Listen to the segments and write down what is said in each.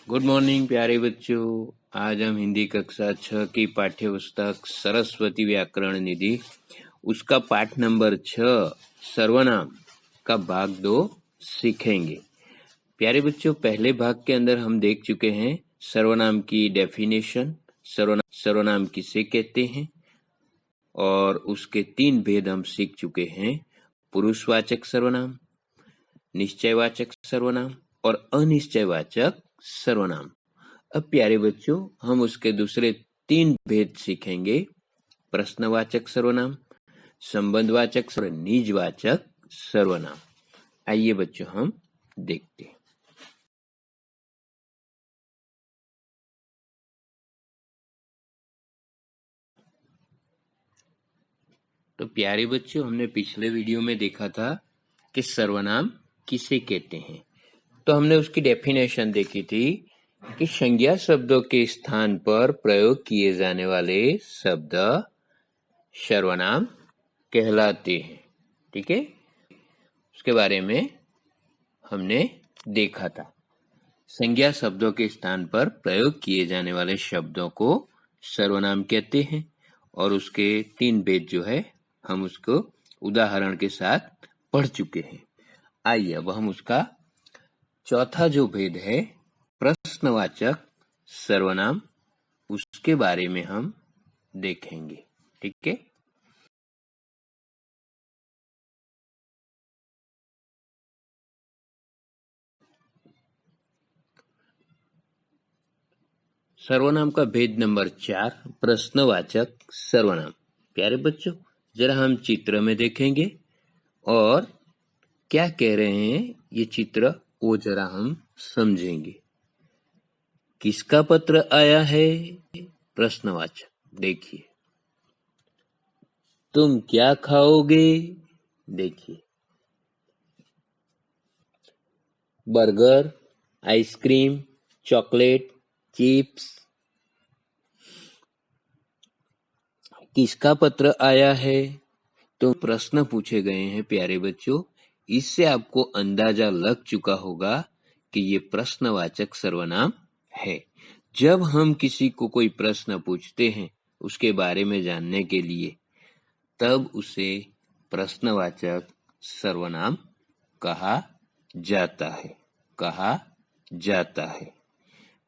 Good morning प्यारे बच्चों। आज हम हिंदी कक्षा 6 की पाठ्य पुस्तक सरस्वती व्याकरण निधि उसका पाठ नंबर 6 सर्वनाम का भाग 2 सीखेंगे। प्यारे बच्चों, पहले भाग के अंदर हम देख चुके हैं सर्वनाम की डेफिनेशन, सर्वनाम किसे कहते हैं, और उसके 3 भेद हम सीख चुके हैं। पुरुषवाचक सर्वनाम, निश्चयवाचक सर्वनाम और अनिश्चयवाचक सर्वनाम। अब प्यारे बच्चों, हम उसके दूसरे 3 भेद सीखेंगे। प्रश्नवाचक सर्वनाम, संबंधवाचक और निजवाचक सर्वनाम। आइए बच्चों, हम देखते हैं। तो प्यारे बच्चों, हमने पिछले वीडियो में देखा था कि सर्वनाम किसे कहते हैं। तो हमने उसकी डेफिनेशन देखी थी कि संज्ञा शब्दों के स्थान पर प्रयोग किए जाने वाले शब्द सर्वनाम कहलाते हैं। ठीक है, उसके बारे में हमने देखा था। संज्ञा शब्दों के स्थान पर प्रयोग किए जाने वाले शब्दों को सर्वनाम कहते हैं, और उसके 3 भेद जो है हम उसको उदाहरण के साथ पढ़ चुके हैं। आइए अब हम उसका चौथा जो भेद है प्रश्नवाचक सर्वनाम, उसके बारे में हम देखेंगे। ठीक है, सर्वनाम का भेद नंबर 4 प्रश्नवाचक सर्वनाम। प्यारे बच्चों, जरा हम चित्र में देखेंगे और क्या कह रहे हैं ये चित्र वो जरा हम समझेंगे। किसका पत्र आया है? प्रश्नवाचक। देखिए, तुम क्या खाओगे? देखिए, बर्गर, आइसक्रीम, चॉकलेट, चिप्स। किसका पत्र आया है? तो प्रश्न पूछे गए हैं प्यारे बच्चों। इससे आपको अंदाजा लग चुका होगा कि ये प्रश्नवाचक सर्वनाम है। जब हम किसी को कोई प्रश्न पूछते हैं उसके बारे में जानने के लिए, तब उसे प्रश्नवाचक सर्वनाम कहा जाता है।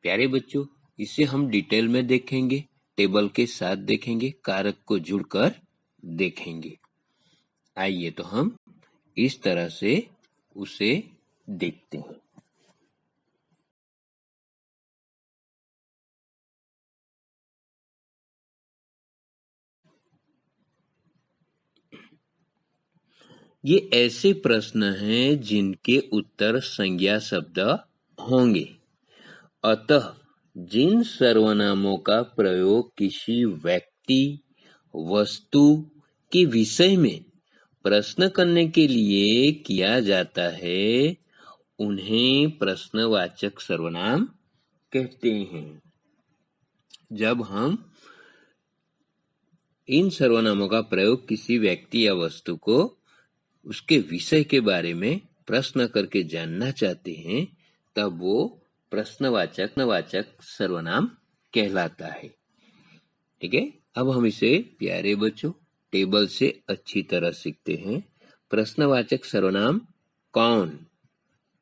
प्यारे बच्चों, इसे हम डिटेल में देखेंगे, टेबल के साथ देखेंगे, कारक को जुड़कर देखेंगे। आइए तो हम इस तरह से उसे देखते हैं। ये ऐसे प्रश्न हैं जिनके उत्तर संज्ञा शब्द होंगे। अतः जिन सर्वनामों का प्रयोग किसी व्यक्ति, वस्तु के विषय में प्रश्न करने के लिए किया जाता है, उन्हें प्रश्नवाचक सर्वनाम कहते हैं। जब हम इन सर्वनामों का प्रयोग किसी व्यक्ति या वस्तु को उसके विषय के बारे में प्रश्न करके जानना चाहते हैं, तब वो प्रश्नवाचक सर्वनाम कहलाता है। ठीक है, अब हम इसे प्यारे बच्चों टेबल से अच्छी तरह सीखते हैं। प्रश्नवाचक सर्वनाम कौन?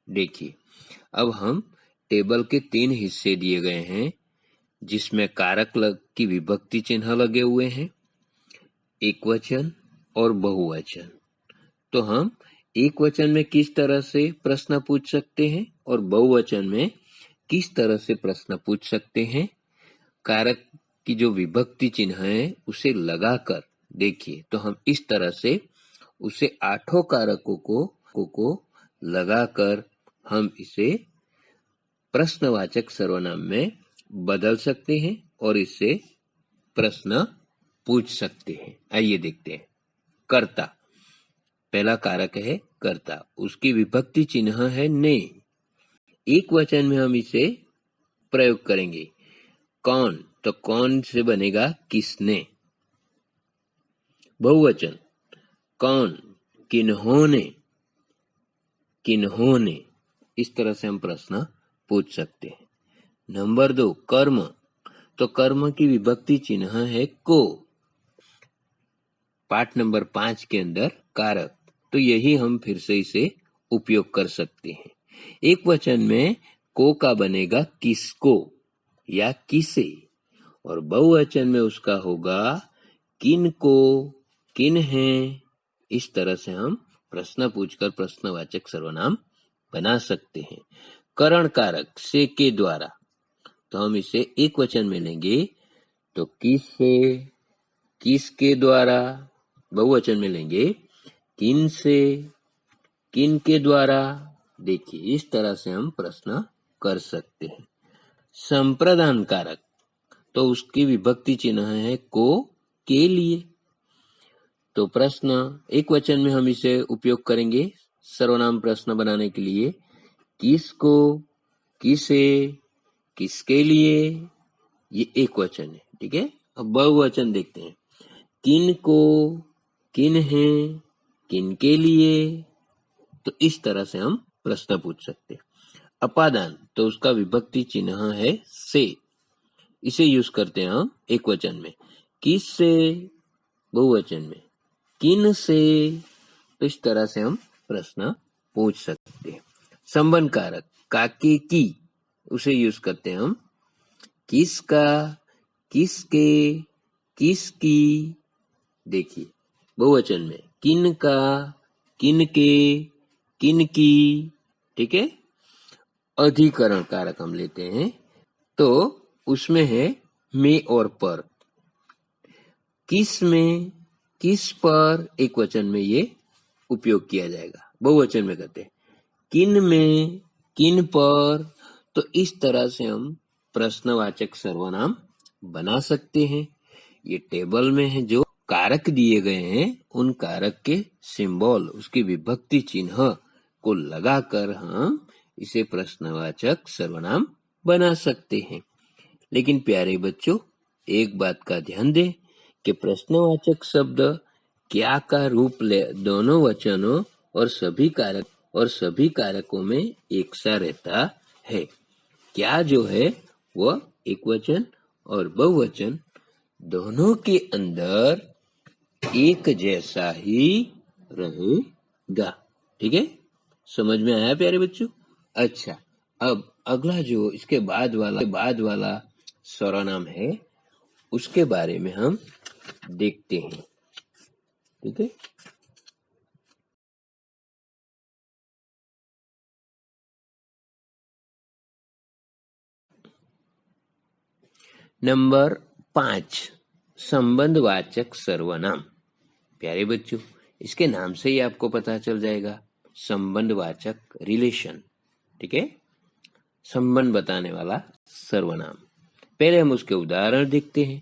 देखिए, अब हम टेबल के 3 हिस्से दिए गए हैं, जिसमें कारक की विभक्ति चिन्ह लगे हुए हैं, एकवचन और बहुवचन। तो हम एक वचन में किस तरह से प्रश्न पूछ सकते हैं और बहुवचन में किस तरह से प्रश्न पूछ सकते हैं, कारक की जो विभक्ति चिन्ह है उसे लगाकर देखिए, तो हम इस तरह से उसे 8 कारकों को लगाकर हम इसे प्रश्नवाचक सर्वनाम में बदल सकते हैं और इससे प्रश्न पूछ सकते हैं। आइए देखते हैं। कर्ता, पहला कारक है कर्ता, उसकी विभक्ति चिन्ह है ने। एक वचन में हम इसे प्रयोग करेंगे। कौन, तो कौन से बनेगा किसने। बहुवचन कौन, किन्होंने। इस तरह से हम प्रश्न पूछ सकते हैं। नंबर 2 कर्म, तो कर्म की विभक्ति चिन्ह है को। पाठ नंबर 5 के अंदर कारक, तो यही हम फिर से इसे उपयोग कर सकते हैं। एक वचन में को का बनेगा किसको या किसे, और बहुवचन में उसका होगा किन को, किन है। इस तरह से हम प्रश्न पूछकर प्रश्नवाचक सर्वनाम बना सकते हैं। करण कारक से के द्वारा, तो हम इसे एक वचन में लेंगे तो किस से, किसके द्वारा। बहुवचन में लेंगे किन से, किन के द्वारा। देखिए इस तरह से हम प्रश्न कर सकते हैं। संप्रदान कारक, तो उसकी विभक्ति चिन्ह है को के लिए, तो प्रश्न एक वचन में हम इसे उपयोग करेंगे सर्वनाम प्रश्न बनाने के लिए। किसको, किसे, किसके लिए, ये एक वचन है। ठीक है, अब बहुवचन देखते हैं। किन को, किन है, किन के लिए, तो इस तरह से हम प्रश्न पूछ सकते हैं। अपादान, तो उसका विभक्ति चिन्ह है से, इसे यूज करते हैं हम एक वचन में। किस से, बहुवचन में किन से, तो इस तरह से हम प्रश्न पूछ सकते हैं। संबंध कारक काके की, उसे यूज करते हैं हम किसका, किसके, किसकी। देखिए बहुवचन में किन का, किन के, किन की। ठीक है, अधिकरण कारक हम लेते हैं, तो उसमें है में और पर। किस में, किस पर, एक वचन में ये उपयोग किया जाएगा। बहुवचन में कहते हैं किन में, किन पर, तो इस तरह से हम प्रश्नवाचक सर्वनाम बना सकते हैं। ये टेबल में है जो कारक दिए गए हैं, उन कारक के सिंबल, उसकी विभक्ति चिन्ह को लगाकर हम इसे प्रश्नवाचक सर्वनाम बना सकते हैं। लेकिन प्यारे बच्चों, एक बात का ध्यान दें कि प्रश्नवाचक शब्द क्या का रूप ले दोनों वचनों और सभी कारकों में एक सा रहता है। क्या जो है वह एक वचन और बहुवचन दोनों के अंदर एक जैसा ही रहेगा। ठीक है, समझ में आया प्यारे बच्चों? अच्छा, अब अगला जो इसके बाद वाला सर्वनाम है उसके बारे में हम देखते हैं। ठीक है, नंबर 5 संबंधवाचक सर्वनाम। प्यारे बच्चों, इसके नाम से ही आपको पता चल जाएगा, संबंधवाचक रिलेशन। ठीक है, संबंध बताने वाला सर्वनाम। पहले हम उसके उदाहरण देखते हैं।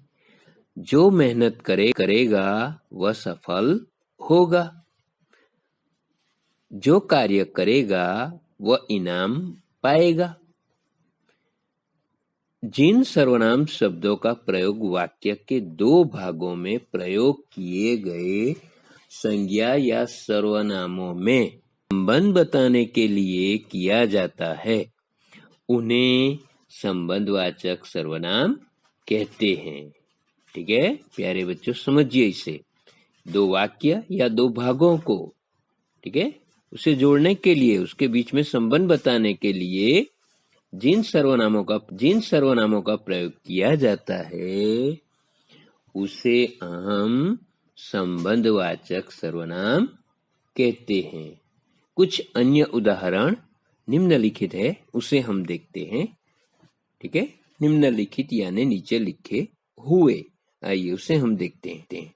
जो मेहनत करेगा वह सफल होगा। जो कार्य करेगा वह इनाम पाएगा। जिन सर्वनाम शब्दों का प्रयोग वाक्य के दो भागों में प्रयोग किए गए संज्ञा या सर्वनामों में संबंध बताने के लिए किया जाता है, उन्हें संबंधवाचक सर्वनाम कहते हैं। ठीक है प्यारे बच्चों, समझिए इसे। दो वाक्य या दो भागों को, ठीक है, उसे जोड़ने के लिए, उसके बीच में संबंध बताने के लिए जिन सर्वनामों का प्रयोग किया जाता है उसे हम संबंधवाचक सर्वनाम कहते हैं। कुछ अन्य उदाहरण निम्नलिखित है, उसे हम देखते हैं। ठीक है, निम्नलिखित यानी नीचे लिखे हुए, आइए उसे हम देखते हैं।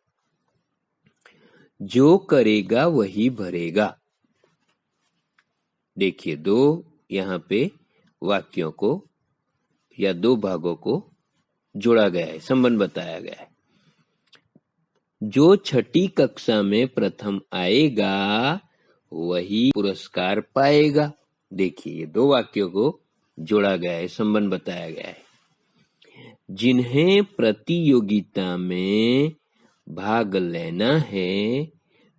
जो करेगा वही भरेगा। देखिए दो यहाँ पे वाक्यों को या दो भागों को जोड़ा गया है, संबंध बताया गया है। जो छठी कक्षा में प्रथम आएगा वही पुरस्कार पाएगा। देखिए ये दो वाक्यों को जोड़ा गया है, संबंध बताया गया है। जिन्हें प्रतियोगिता में भाग लेना है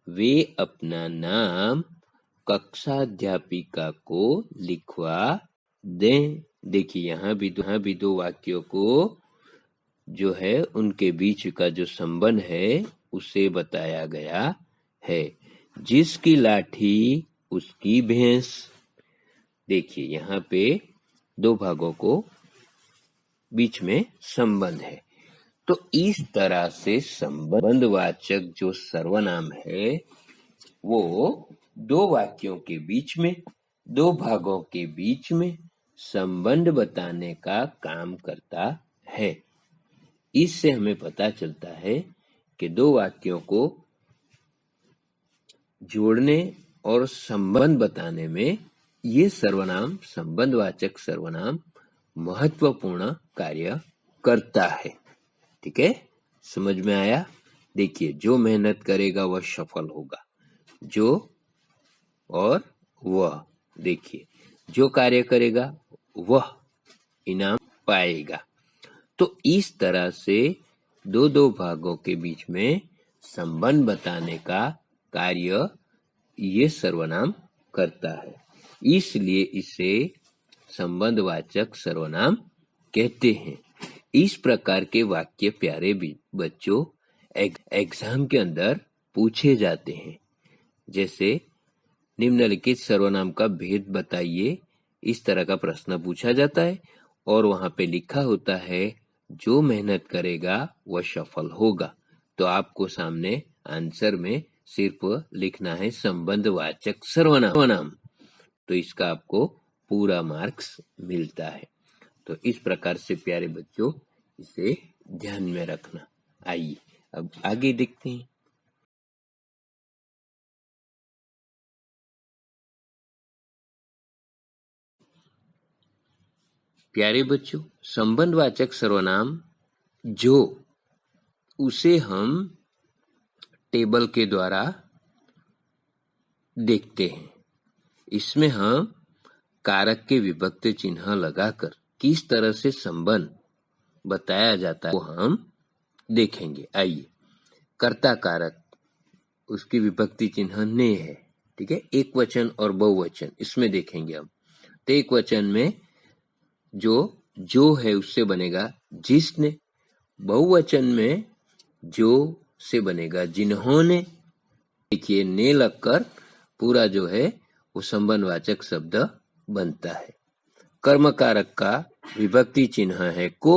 वे अपना नाम कक्षाध्यापिका को लिखवा दें। देखिए यहाँ भी दो वाक्यों को जो है उनके बीच का जो संबंध है उसे बताया गया है। जिसकी लाठी उसकी भैंस। देखिए यहाँ पे दो भागों को बीच में संबंध है। तो इस तरह से संबंधवाचक जो सर्वनाम है वो दो वाक्यों के बीच में, दो भागों के बीच में संबंध बताने का काम करता है। इससे हमें पता चलता है कि दो वाक्यों को जोड़ने और संबंध बताने में ये सर्वनाम, संबंधवाचक सर्वनाम महत्वपूर्ण कार्य करता है। ठीक है, समझ में आया? देखिए, जो मेहनत करेगा वह सफल होगा। जो और वह, देखिए जो कार्य करेगा वह इनाम पाएगा। तो इस तरह से दो दो भागों के बीच में संबंध बताने का कार्य ये सर्वनाम करता है, इसलिए इसे संबंधवाचक सर्वनाम कहते हैं। इस प्रकार के वाक्य प्यारे बच्चों एग्जाम के अंदर पूछे जाते हैं। जैसे निम्नलिखित सर्वनाम का भेद बताइए, इस तरह का प्रश्न पूछा जाता है और वहां पे लिखा होता है जो मेहनत करेगा वह सफल होगा। तो आपको सामने आंसर में सिर्फ लिखना है संबंधवाचक सर्वनाम, तो इसका आपको पूरा मार्क्स मिलता है। तो इस प्रकार से प्यारे बच्चों इसे ध्यान में रखना। आइए अब आगे देखते हैं। प्यारे बच्चों, संबंधवाचक सर्वनाम जो उसे हम टेबल के द्वारा देखते हैं, इसमें हम कारक के विभक्ति चिन्ह लगाकर किस तरह से संबंध बताया जाता है वो हम देखेंगे। आइए, कर्ता कारक, उसकी विभक्ति चिन्ह ने है। ठीक है, एक वचन और बहुवचन इसमें देखेंगे हम। तो एक वचन में जो है उससे बनेगा जिसने, बहुवचन में जो से बनेगा जिन्होंने। देखिए ने लगकर पूरा जो है वो संबंधवाचक शब्द बनता है। कर्मकारक का विभक्ति चिन्ह है को,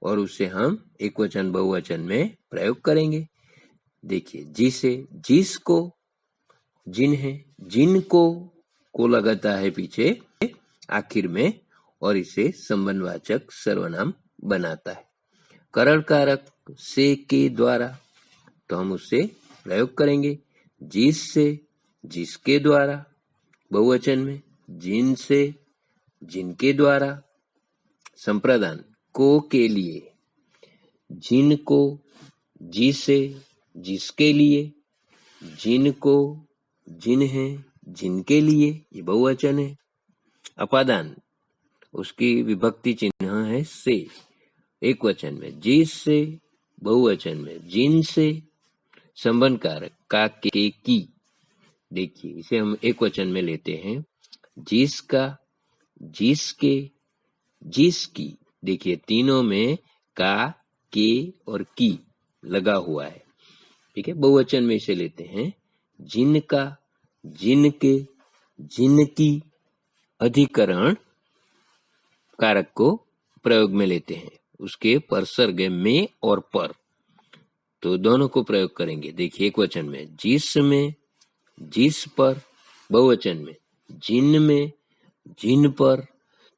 और उसे हम एक वचन बहुवचन में प्रयोग करेंगे। देखिए जिसे, जिसको, जिन्हें, जिनको को लगाता है पीछे आखिर में और इसे संबंधवाचक सर्वनाम बनाता है। करण कारक से के द्वारा, तो हम उससे प्रयोग करेंगे जिससे, जिसके द्वारा, बहुवचन में जिनसे, जिनके द्वारा। संप्रदान को के लिए, जिनको, जिसे, जिसके लिए, जिनको, जिन्हें, जिनके लिए, ये बहुवचन है। अपादान, उसकी विभक्ति चिन्ह है से, एक वचन में जिससे, बहुवचन में जिनसे। संबंध कारक का के की, देखिए इसे हम एक वचन में लेते हैं जिसका, जिसके, जिसकी। देखिए तीनों में का, के और की लगा हुआ है। ठीक है, बहुवचन में इसे लेते हैं जिनका, जिनके, जिनकी। अधिकरण कारक को प्रयोग में लेते हैं, उसके परसर्ग में और पर, तो दोनों को प्रयोग करेंगे। देखिए एक वचन में जिसमें, जिस पर, बहुवचन में जिन में, जिन पर।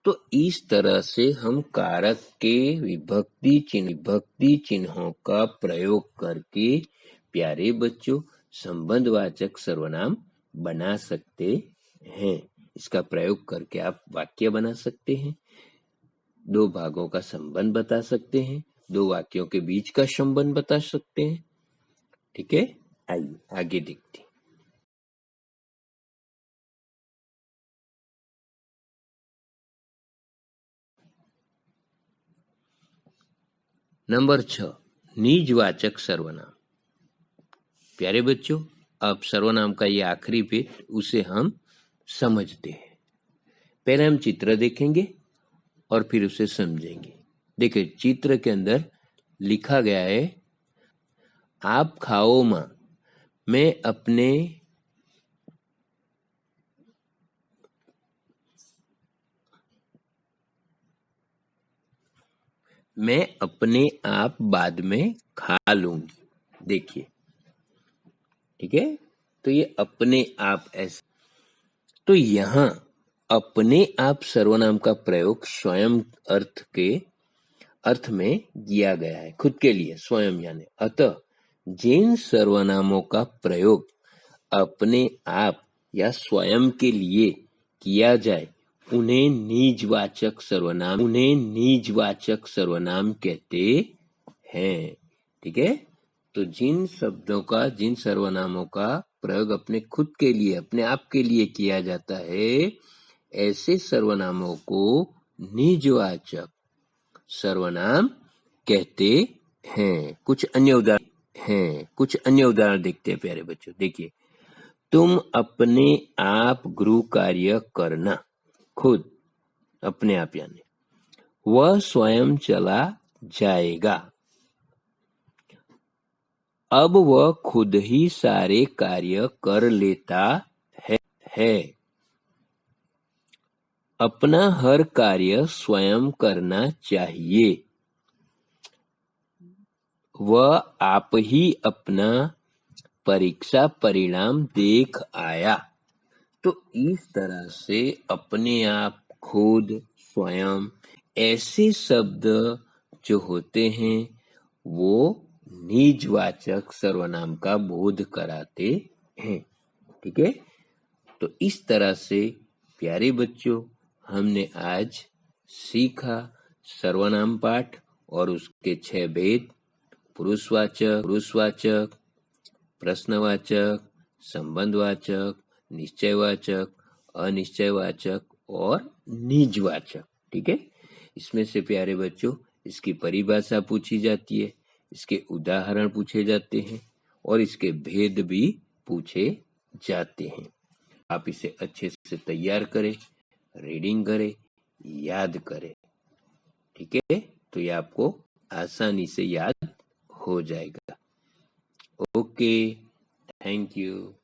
तो इस तरह से हम कारक के विभक्ति चिन्हों का प्रयोग करके प्यारे बच्चों संबंधवाचक सर्वनाम बना सकते हैं। इसका प्रयोग करके आप वाक्य बना सकते हैं, दो भागों का संबंध बता सकते हैं, दो वाक्यों के बीच का संबंध बता सकते हैं। ठीक है, आइए आगे देखते हैं। नंबर 6, निजवाचक सर्वनाम। प्यारे बच्चों, अब सर्वनाम का ये आखिरी भेद उसे हम समझते हैं। पहले हम चित्र देखेंगे और फिर उसे समझेंगे। देखिए चित्र के अंदर लिखा गया है, आप खाओ माँ, मैं अपने आप बाद में खा लूंगी। देखिए, ठीक है, तो ये अपने आप ऐसे, तो यहाँ अपने आप सर्वनाम का प्रयोग स्वयं अर्थ में किया गया है, खुद के लिए, स्वयं यानी। अतः जिन सर्वनामों का प्रयोग अपने आप या स्वयं के लिए किया जाए उन्हें निजवाचक सर्वनाम कहते हैं। ठीक है, तो जिन सर्वनामों का प्रयोग अपने खुद के लिए, अपने आप के लिए किया जाता है, ऐसे सर्वनामों को निजवाचक सर्वनाम कहते हैं। कुछ अन्य उदाहरण देखते हैं प्यारे बच्चों। देखिए, तुम अपने आप गृह कार्य करना, खुद, अपने आप यानी वह स्वयं चला जाएगा, अब वह खुद ही सारे कार्य कर लेता है। अपना हर कार्य स्वयं करना चाहिए, वह आप ही अपना परीक्षा परिणाम देख आया। तो इस तरह से अपने आप, खुद, स्वयं, ऐसे शब्द जो होते हैं वो निजवाचक सर्वनाम का बोध कराते हैं। ठीक है, तो इस तरह से प्यारे बच्चों हमने आज सीखा सर्वनाम पाठ और उसके 6 भेद: पुरुषवाचक, प्रश्नवाचक, संबंधवाचक, निश्चयवाचक, अनिश्चयवाचक और निजवाचक। ठीक है, इसमें से प्यारे बच्चों इसकी परिभाषा पूछी जाती है, इसके उदाहरण पूछे जाते हैं और इसके भेद भी पूछे जाते हैं। आप इसे अच्छे से तैयार करें, रीडिंग करें, याद करें। ठीक है, तो ये आपको आसानी से याद हो जाएगा। Okay, thank you.